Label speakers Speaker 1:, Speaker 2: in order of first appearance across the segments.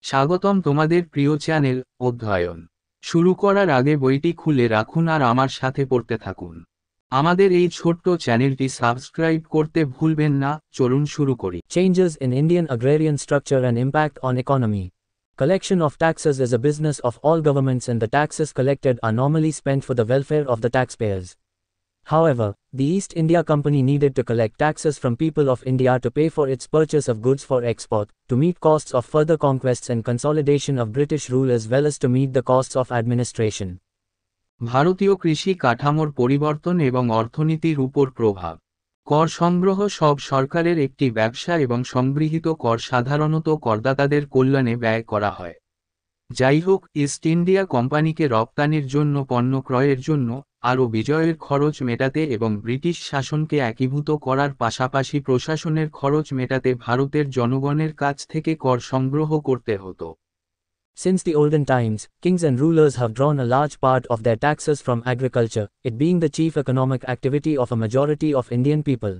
Speaker 1: স্বাগতম তোমাদের প্রিয় চ্যানেল অধ্যয়ন শুরু করার আগে বইটি খুলে রাখুন আর আমার সাথে পড়তে থাকুন। আমাদের এই ছোট্ট চ্যানেলটি সাবস্ক্রাইব করতে ভুলবেন না। চলুন শুরু করি।
Speaker 2: Changes in Indian agrarian structure and impact on economy. Collection of taxes is a business of all governments, and the taxes collected are normally spent for the welfare of the taxpayers. However, the East India Company needed to collect taxes from people of India to pay for its purchase of goods for export, to meet costs of further conquests and consolidation of British rule, as well as to meet the costs of administration.
Speaker 1: ভারতীয় কৃষি কাঠামোর পরিবর্তন এবং অর্থনীতির উপর প্রভাব। কর সংগ্রহ সব সরকারের একটি ব্যবসা এবং সংগৃহীত কর সাধারণত করদাতাদের কল্যাণে ব্যয় করা হয়। যাই হোক, ইস্ট ইন্ডিয়া কোম্পানিকে রপ্তানির জন্য পণ্য ক্রয়ের জন্য আরও বিজয়ের খরচ মেটাতে এবং ব্রিটিশ শাসনকে একীভূত করার পাশাপাশি প্রশাসনের খরচ মেটাতে ভারতের জনগণের কাছ থেকে কর সংগ্রহ করতে হতো।
Speaker 2: Since the olden times, kings and rulers have drawn a large part of their taxes from agriculture, it being the chief economic activity of a majority of Indian people.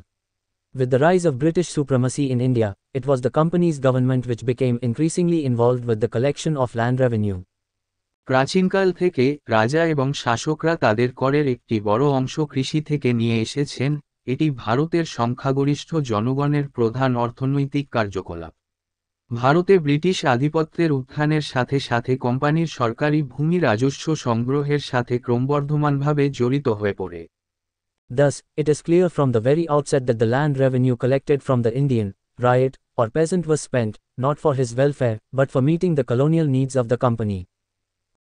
Speaker 2: With the rise of British supremacy in India, it was the company's government which became increasingly involved with the collection of land revenue.
Speaker 1: প্রাচীনকাল থেকে রাজা এবং শাসকরা তাদের করের একটি বড় অংশ কৃষি থেকে নিয়ে এসেছেন। এটি ভারতের সংখ্যাগরিষ্ঠ জনগণের প্রধান অর্থনৈতিক কার্যকলাপ। ভারতে ব্রিটিশ আধিপত্যের উত্থানের সাথে সাথে কোম্পানির সরকারি ভূমি রাজস্ব সংগ্রহের সাথে ক্রমবর্ধমানভাবে জড়িত হয়ে পড়ে।
Speaker 2: Thus, it is clear from the very outset that the land revenue collected from the Indian, ryot, or peasant was spent, not for his welfare, but for meeting the colonial needs of the company.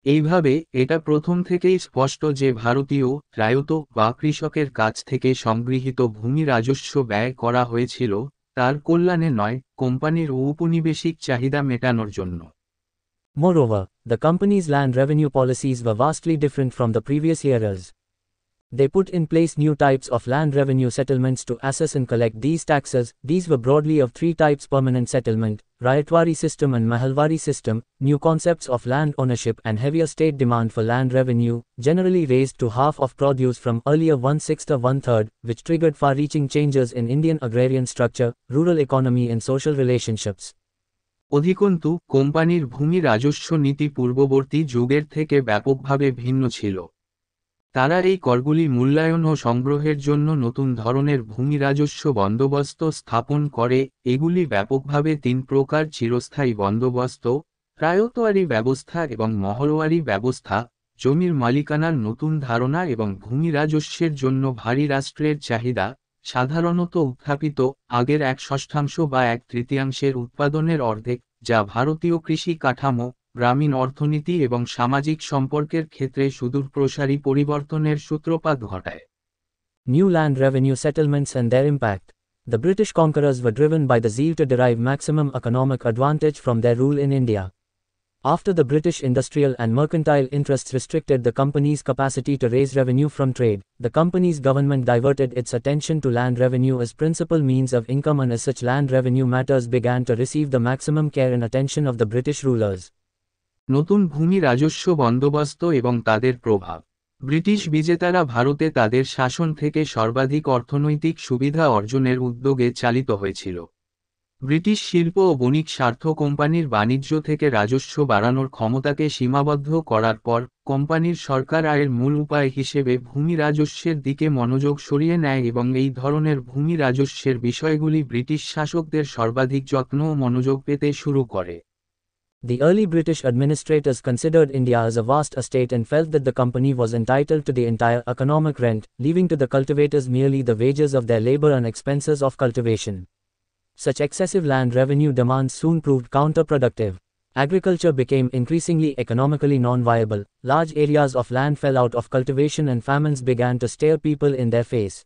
Speaker 1: এইভাবে এটা প্রথম থেকেই স্পষ্ট যে ভারতীয় রায়ত বা কৃষকের কাছ থেকে সংগৃহীত ভূমি রাজস্ব ব্যয় করা হয়েছিল তার কল্যাণে নয়, কোম্পানির ঔপনিবেশিক চাহিদা মেটানোর জন্য।
Speaker 2: Moreover, the company's land revenue policies were vastly different from the previous eras. They put in place new types of land revenue settlements to assess and collect these taxes. These were broadly of three types: permanent settlement, Rayatwari system and Mahalwari system. New concepts of land ownership and heavier state demand for land revenue, generally raised to half of produce from earlier 1/6 or 1/3, which triggered far-reaching changes in Indian agrarian structure, rural economy and social relationships.
Speaker 1: অধিকন্তু কোম্পানির ভূমি রাজস্ব নীতি পূর্ববর্তী যুগের থেকে ব্যাপকভাবে ভিন্ন ছিল। তারা এই করগুলি মূল্যায়ন ও সংগ্রহের জন্য নতুন ধরনের ভূমি রাজস্ব বন্দোবস্ত স্থাপন করে। এগুলি ব্যাপকভাবে তিন প্রকার: চিরস্থায়ী বন্দোবস্ত, রায়তওয়ারি ব্যবস্থা এবং মহলওয়ারি ব্যবস্থা। জমির মালিকানার নতুন ধারণা এবং ভূমি রাজস্বের জন্য ভারী রাষ্ট্রের চাহিদা, সাধারণত উত্থাপিত আগের 1/6 বা 1/3 উৎপাদনের অর্ধেক, যা ভারতীয় কৃষি কাঠামো, গ্রামীণ অর্থনীতি এবং সামাজিক সম্পর্কের ক্ষেত্রে সুদূরপ্রসারী পরিবর্তনের সূত্রপাত ঘটায়।
Speaker 2: New land revenue settlements and their impact. The British conquerors were driven by the zeal to derive maximum economic advantage from their rule in India. After the British industrial and mercantile interests restricted the company's capacity to raise revenue from trade, the company's government diverted its attention to land revenue as principal means of income, and as such land revenue matters began to receive the maximum care and attention of the British rulers.
Speaker 1: নতুন ভূমি রাজস্ব বন্দোবস্ত এবং তাদের প্রভাব। British বিজেতারা ভারতে তাদের শাসন থেকে সর্বাধিক অর্থনৈতিক সুবিধা অর্জনের উদ্যোগে চালিত হয়েছিল। ব্রিটিশ শিল্প ও বণিক স্বার্থ কোম্পানির বাণিজ্য থেকে রাজস্ব বাড়ানোর ক্ষমতাকে সীমাবদ্ধ করার পর, কোম্পানির সরকার আয়ের মূল উপায় হিসেবে ভূমি রাজস্বের দিকে মনোযোগ সরিয়ে নেয় এবং এই ধরনের ভূমি রাজস্বের বিষয়গুলি ব্রিটিশ শাসকদের সর্বাধিক যত্ন ও মনোযোগ পেতে শুরু করে।
Speaker 2: The early British administrators considered India as a vast estate and felt that the company was entitled to the entire economic rent, leaving to the cultivators merely the wages of their labor and expenses of cultivation. Such excessive land revenue demands soon proved counterproductive. Agriculture became increasingly economically non-viable, large areas of land fell out of cultivation and famines began to stare people in their face.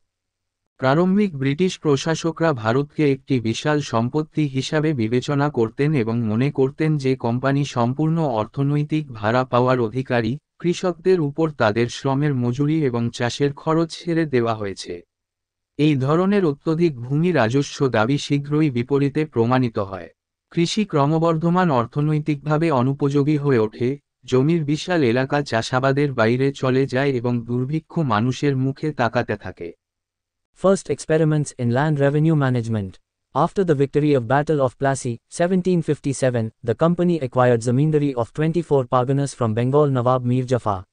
Speaker 1: প্রারম্ভিক British প্রশাসকরা ভারতকে একটি বিশাল সম্পত্তি হিসাবে বিবেচনা করতেন এবং মনে করতেন যে কোম্পানি সম্পূর্ণ অর্থনৈতিক ভাড়া পাওয়ার অধিকারী, কৃষকদের উপর তাদের শ্রমের মজুরি এবং চাষের খরচ ছেড়ে দেওয়া হয়েছে। এই ধরনের অত্যধিক ভূমি রাজস্ব দাবি শীঘ্রই বিপরীতে প্রমাণিত হয়। কৃষি ক্রমবর্ধমান অর্থনৈতিকভাবে অনুপযোগী হয়ে ওঠে, জমির বিশাল এলাকা চাষাবাদের বাইরে চলে যায় এবং দুর্ভিক্ষ মানুষের মুখে তাকাতে থাকে।
Speaker 2: First experiments in land revenue management. After the victory of Battle of Plassey, 1757, the company acquired zamindari of 24 parganas from Bengal Nawab Mir Jafar.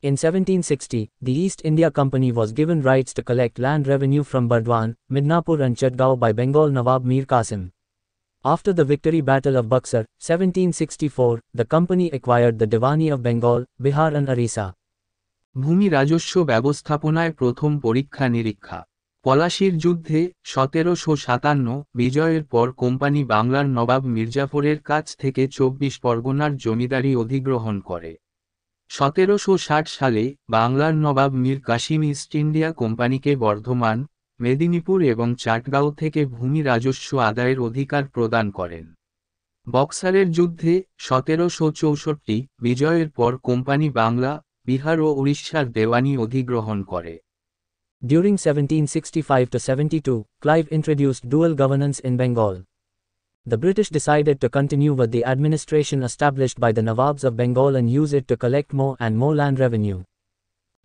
Speaker 2: In 1760, the East India Company was given rights to collect land revenue from Burdwan, Midnapur and Chatgaon by Bengal Nawab Mir Qasim. After the victory Battle of Buxar, 1764, the company acquired the Diwani of Bengal, Bihar and Orissa.
Speaker 1: ভূমি রাজস্ব ব্যবস্থাপনায় প্রথম পরীক্ষা নিরীক্ষা। পলাশীর যুদ্ধে 1757 বিজয়ের পর কোম্পানি বাংলার নবাব মির্জাফরের কাছ থেকে 24 পরগনার জমিদারি অধিগ্রহণ করে। 1760 সালে বাংলার নবাব মীর কাসিম ইস্ট ইন্ডিয়া কোম্পানিকে বর্ধমান, মেদিনীপুর এবং চাটগাঁও থেকে ভূমি রাজস্ব আদায়ের অধিকার প্রদান করেন। বক্সারের যুদ্ধে 1764 বিজয়ের পর কোম্পানি বাংলা, বিহার ও উড়িষ্যার দেওয়ানি অধিগ্রহণ করে।
Speaker 2: During 1765–72, Clive introduced dual governance in Bengal. The British decided to continue with the administration established by the Nawabs of Bengal and use it to collect more and more land revenue.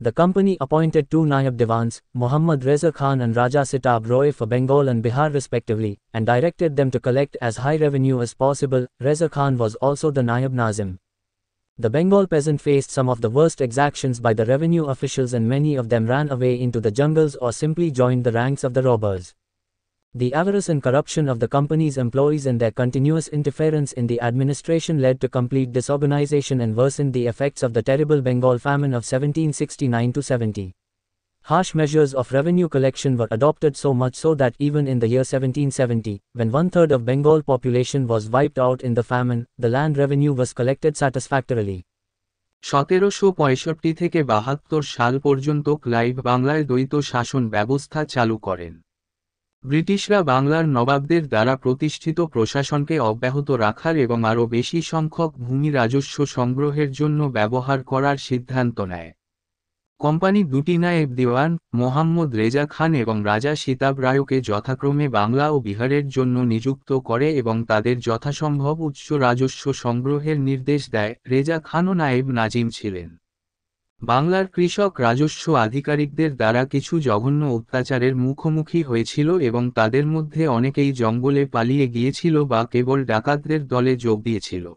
Speaker 2: The company appointed two Nayab Diwans, Muhammad Reza Khan and Raja Sitab Roy for Bengal and Bihar respectively, and directed them to collect as high revenue as possible. Reza Khan was also the Nayab Nazim. The Bengal peasant faced some of the worst exactions by the revenue officials and many of them ran away into the jungles or simply joined the ranks of the robbers. The avarice and corruption of the company's employees and their continuous interference in the administration led to complete disorganization and worsened the effects of the terrible Bengal famine of 1769–70. Harsh measures of revenue collection were adopted so much so that even in the year 1770, when 1/3 of Bengal population was wiped out in the famine, the land revenue was collected satisfactorily.
Speaker 1: 1765 থেকে 72 সাল পর্যন্ত Clive বাংলায় দ্বৈত শাসন ব্যবস্থা চালু করেন। ব্রিটিশরা বাংলার নবাবদের দ্বারা প্রতিষ্ঠিত প্রশাসনকে অব্যাহত রাখার এবং আরও বেশি সংখ্যক ভূমি রাজস্ব সংগ্রহের জন্য ব্যবহার করার সিদ্ধান্ত নেয়। কোম্পানি দুটি নায়েব দিওয়ান, মোহাম্মদ রেজা খান এবং রাজা সিতাব রায়কে যথাক্রমে বাংলা ও বিহারের জন্য নিযুক্ত করে এবং তাদের যথাসম্ভব উচ্চ রাজস্ব সংগ্রহের নির্দেশ দেয়। রেজা খানও নায়েব নাজিম ছিলেন। বাংলার কৃষক রাজস্ব আধিকারিকদের দ্বারা কিছু জঘন্য অত্যাচারের মুখোমুখি হয়েছিল এবং তাদের মধ্যে অনেকেই জঙ্গলে পালিয়ে গিয়েছিল বা কেবল ডাকাতদের দলে যোগ দিয়েছিল।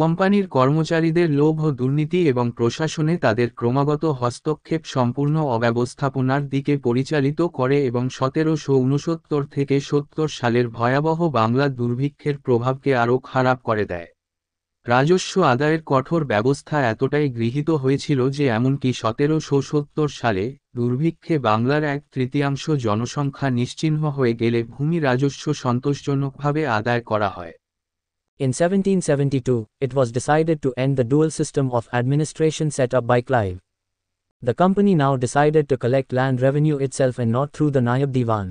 Speaker 1: কোম্পানির কর্মচারীদের লোভ ও দুর্নীতি এবং প্রশাসনে তাদের ক্রমাগত হস্তক্ষেপ সম্পূর্ণ অব্যবস্থাপনার দিকে পরিচালিত করে এবং 1769 থেকে 70 সালের ভয়াবহ বাংলা দুর্ভিক্ষের প্রভাবকে আরও খারাপ করে দেয়। রাজস্ব আদায়ের কঠোর ব্যবস্থা এতটাই গৃহীত হয়েছিল যে এমনকি 1770 সালে দুর্ভিক্ষে বাংলার 1/3 জনসংখ্যা নিশ্চিহ্ন হয়ে গেলে ভূমি রাজস্ব সন্তোষজনকভাবে আদায় করা হয়।
Speaker 2: In 1772, it was decided to end the dual system of administration set up by Clive. The company now decided to collect land revenue itself and not through the Nayab Diwan.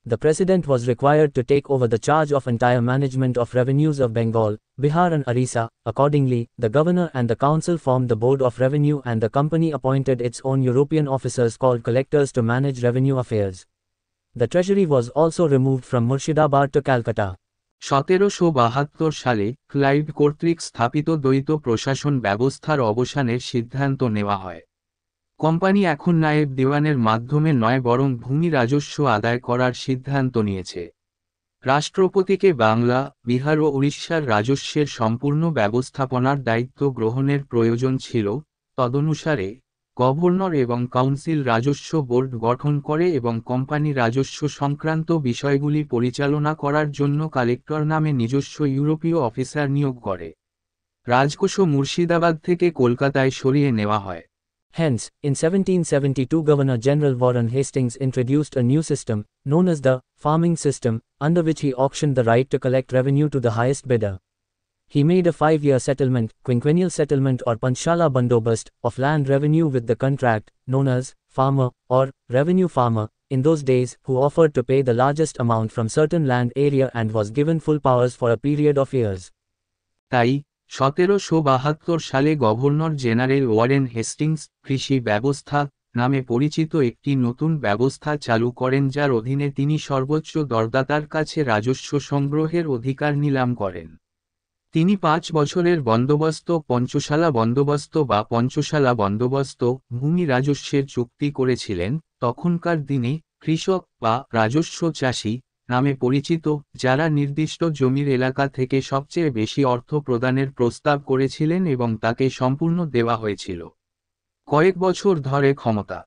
Speaker 2: The president was required to take over the charge of entire management of revenues of Bengal, Bihar and Orissa. Accordingly, the governor and the council formed the Board of Revenue and the company appointed its own European officers called collectors to manage revenue affairs. The treasury was also removed from Murshidabad to Calcutta.
Speaker 1: 1772 সালে Clive কর্তৃক স্থাপিত দ্বৈত প্রশাসন ব্যবস্থার অবসানের সিদ্ধান্ত নেওয়া হয়। কোম্পানি এখন নায়েব দিওয়ানের মাধ্যমে নয় বরং ভূমি রাজস্ব আদায় করার সিদ্ধান্ত নিয়েছে। রাষ্ট্রপতিকে বাংলা, বিহার ও উড়িষ্যার রাজস্বের সম্পূর্ণ ব্যবস্থাপনার দায়িত্ব গ্রহণের প্রয়োজন ছিল। তদনুসারে গভর্নর এবং কাউন্সিল রাজস্ব বোর্ড গঠন করে এবং কোম্পানি রাজস্ব সংক্রান্ত বিষয়গুলি পরিচালনা করার জন্য কালেক্টর নামে নিজস্ব ইউরোপীয় অফিসার নিয়োগ করে। রাজকোষও মুর্শিদাবাদ থেকে কলকাতায় সরিয়ে নেওয়া হয়।
Speaker 2: Hence, in 1772 Governor General Warren Hastings introduced a new system, known as the farming system, under which he auctioned the right to collect revenue to the highest bidder. He made a 5-year settlement, quinquennial settlement or Panshala Bandobast, of land revenue with the contract, known as farmer, or revenue farmer, in those days, who offered to pay the largest amount from certain land area and was given full powers for a period of years.
Speaker 1: তাই 1772 সালে governor general Warren Hastings কৃষি ব্যবস্থা নামে পরিচিত একটি নতুন ব্যবস্থা চালু করেন যার অধীনে তিনি সর্বোচ্চ দরদাতার কাছে রাজস্ব সংগ্রহের অধিকার নিলাম করেন। তিনি 5 বছরের বন্দোবস্ত পঞ্চশালা বন্দোবস্ত বা পঞ্চশালা বন্দোবস্ত ভূমি রাজস্বের চুক্তি করেছিলেন। তখনকার দিনে কৃষক বা রাজস্ব চাষী নামে পরিচিত, যারা নির্দিষ্ট জমির এলাকা থেকে সবচেয়ে বেশি অর্থ প্রদানের প্রস্তাব করেছিলেন এবং তাকে সম্পূর্ণ দেওয়া হয়েছিল। কয়েক বছর ধরে ক্ষমতা।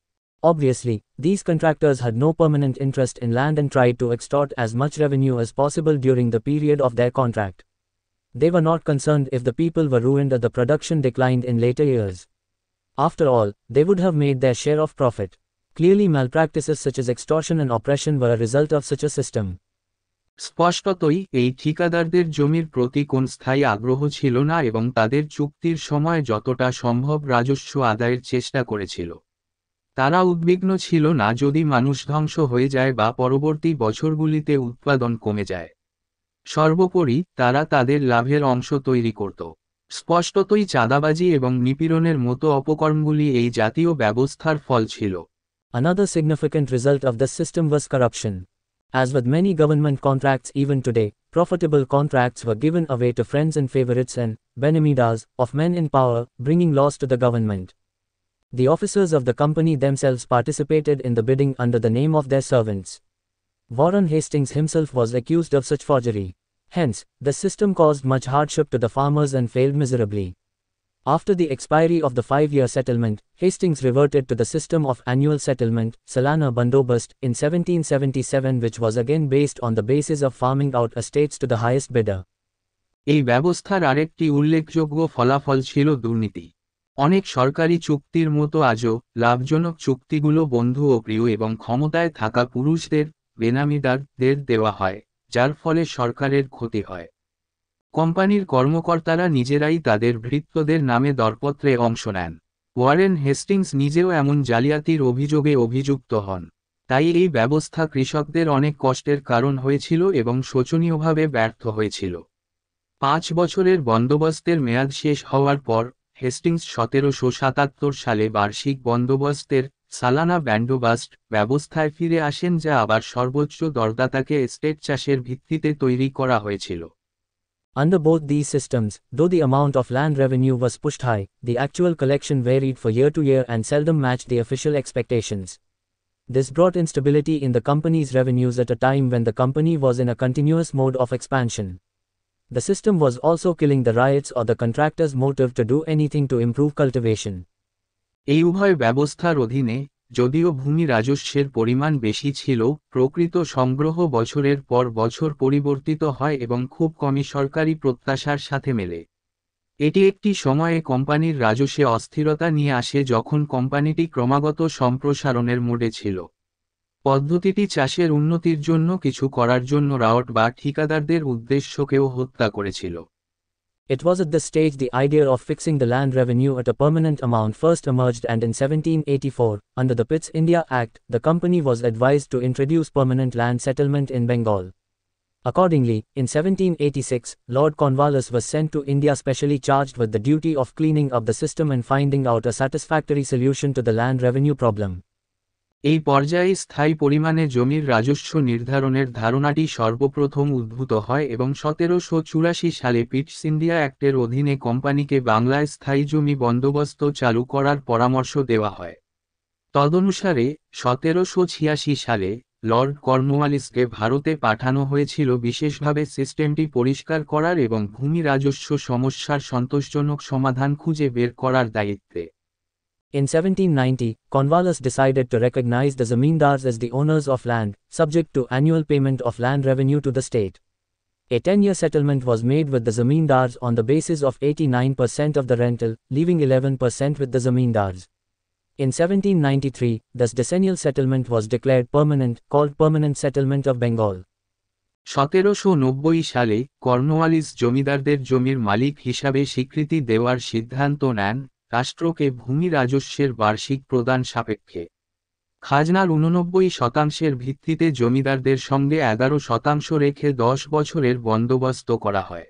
Speaker 2: Obviously, these contractors had no permanent interest in land and tried to extort as much revenue as possible during the period of their contract. They were not concerned if the people were ruined or the production declined in later years. After all, they would have made their share of profit. Clearly, malpractices such as extortion and oppression were a result of such a system.
Speaker 1: স্পষ্টতই এই ঠিকাদারদের জমির প্রতি কোন স্থায়ী আগ্রহ ছিল না এবং তাদের চুক্তির সময় যতটা সম্ভব রাজস্ব আদায়ের চেষ্টা করেছিল। তারা উদ্বিগ্ন ছিল না যদি মানুষ ধ্বংস হয়ে যায় বা পরবর্তী বছরগুলিতে উৎপাদন কমে যায়। সর্বোপরি তারা তাদের লাভের অংশ তৈরি করত। স্পষ্টতই চাঁদাবাজি এবং নিপীড়নের মতো অপকর্মগুলি এই জাতীয় ব্যবস্থার ফল ছিল।
Speaker 2: Another significant result of this system was corruption. As with many government contracts even today, profitable contracts were given away to friends and favorites and benemidas of men in power, bringing loss to the government. The officers of the company themselves participated in the bidding under the name of their servants. Warren Hastings himself was accused of such forgery. Hence, the system caused much hardship to the farmers and failed miserably. After the expiry of the 5-year settlement, Hastings reverted to the system of annual settlement, Salana Bandobast, in 1777, which was again based on the basis of farming out estates to the highest bidder.
Speaker 1: এই ব্যবস্থার আরেকটি উল্লেখযোগ্য ফলাফল ছিল দুর্নীতি। অনেক সরকারি চুক্তির মতো আজও লাভজনক চুক্তিগুলো বন্ধু ও প্রিয় এবং ক্ষমতায় থাকা পুরুষদের, বেনামিদারদের দেওয়া হয়, যার ফলে সরকারের ক্ষতি হয়। কোম্পানির কর্মকর্তারা নিজেরাই তাদের ভৃত্যদের নামে দরপত্রে অংশ নেন। ওয়ারেন হেস্টিংস নিজেও এমন জালিয়াতির অভিযোগে অভিযুক্ত হন। তাই এই ব্যবস্থা কৃষকদের অনেক কষ্টের কারণ হয়েছিল এবং শোচনীয়ভাবে ব্যর্থ হয়েছিল। 5 বছরের বন্দোবস্তের মেয়াদ শেষ হওয়ার পর হেস্টিংস 1777 সালে বার্ষিক বন্দোবস্তের সালানা ব্যান্ডোবাস্ট ব্যবস্থায় ফিরে আসেন, যা আবার সর্বোচ্চ দরদাতাকে এস্টেট চাষের ভিত্তিতে তৈরি করা হয়েছিল।
Speaker 2: Under both these systems, though the amount of land revenue was pushed high, the actual collection varied from year to year and seldom matched the official expectations. This brought instability in the company's revenues at a time when the company was in a continuous mode of expansion. The system was also killing the riots or the contractors' motive to do anything to improve cultivation.
Speaker 1: এই উভয় ব্যবস্থার অধীনে, যদিও ভূমি রাজস্বের পরিমাণ বেশি ছিল, প্রকৃত সংগ্রহ বছরের পর বছর পরিবর্তিত হয় এবং খুব কমই সরকারি প্রত্যাশার সাথে মেলে। এটি একটি সময়ে কোম্পানির রাজস্বে অস্থিরতা নিয়ে আসে যখন কোম্পানিটি ক্রমাগত সম্প্রসারণের মোডে ছিল। পদ্ধতিটি চাষের উন্নতির জন্য কিছু করার জন্য রাওট বা ঠিকাদারদের উদ্দেশ্যকেও হত্যা করেছিল।
Speaker 2: It was at this stage the idea of fixing the land revenue at a permanent amount first emerged, and in 1784, under the Pitt's India Act, the company was advised to introduce permanent land settlement in Bengal. Accordingly, in 1786, Lord Cornwallis was sent to India specially charged with the duty of cleaning up the system and finding out a satisfactory solution to the land revenue problem.
Speaker 1: এই পর্যায়ে স্থায়ী পরিমাণে জমির রাজস্ব নির্ধারণের ধারণাটি সর্বপ্রথম উদ্ভূত হয় এবং 1784 সালে পিটস ইন্ডিয়া অ্যাক্টের অধীনে কোম্পানিকে বাংলায় স্থায়ী জমি বন্দোবস্ত চালু করার পরামর্শ দেওয়া হয়। তদনুসারে 1786 সালে লর্ড কর্নওয়ালিসকে ভারতে পাঠানো হয়েছিল বিশেষভাবে সিস্টেমটি পরিষ্কার করার এবং ভূমি রাজস্ব সমস্যার সন্তোষজনক সমাধান খুঁজে বের করার দায়িত্বে।
Speaker 2: In 1790, Cornwallis decided to recognize the zamindars as the owners of land, subject to annual payment of land revenue to the state. A 10-year settlement was made with the zamindars on the basis of 89% of the rental, leaving 11% with the zamindars. In 1793, this decennial settlement was declared permanent, called Permanent Settlement of Bengal.
Speaker 1: 1790 সালে Cornwallis জমিদারদের জমির মালিক হিসাবে স্বীকৃতি দেওয়ার সিদ্ধান্ত নেন, রাষ্ট্রকে ভূমি রাজস্বের বার্ষিক প্রদান সাপেক্ষে। খাজনার 89% ভিত্তিতে জমিদারদের সঙ্গে 11% রেখে 10 বছরের বন্দোবস্ত করা হয়।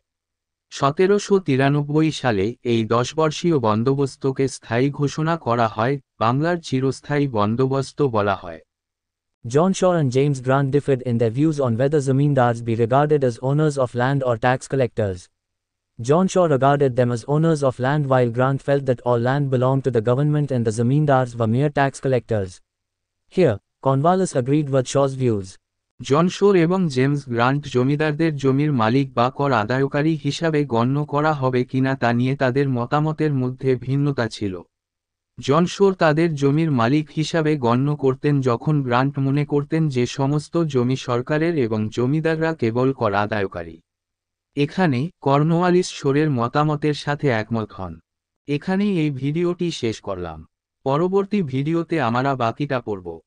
Speaker 1: 1793 সালে এই 10 বর্ষীয় বন্দোবস্তকে স্থায়ী ঘোষণা করা হয়, বাংলার চিরস্থায়ী বন্দোবস্ত বলা হয়।
Speaker 2: John Shaw and James Grant differed in their views on whether zamindars be regarded as owners of land or tax collectors. John Shaw regarded them as owners of land while Grant felt that all land belonged to the government and the zamindars were mere tax collectors. Here, Cornwallis agreed with Shaw's views.
Speaker 1: জন শোর এবং James grant জমিদারদের জমির মালিক বা কর আদায়কারী হিসাবে গণ্য করা হবে কিনা তা নিয়ে তাদের মতামতের মধ্যে ভিন্নতা ছিল। জন শোর তাদের জমির মালিক হিসাবে গণ্য করতেন, যখন গ্রান্ট মনে করতেন যে সমস্ত জমি সরকারের এবং জমিদাররা কেবল কর আদায়কারী। এখানে কর্নওয়ালিস শোরের মতামতের সাথে একমত হন। এখানেই এই ভিডিওটি শেষ করলাম। পরবর্তী ভিডিওতে আমরা বাকিটা পড়ব।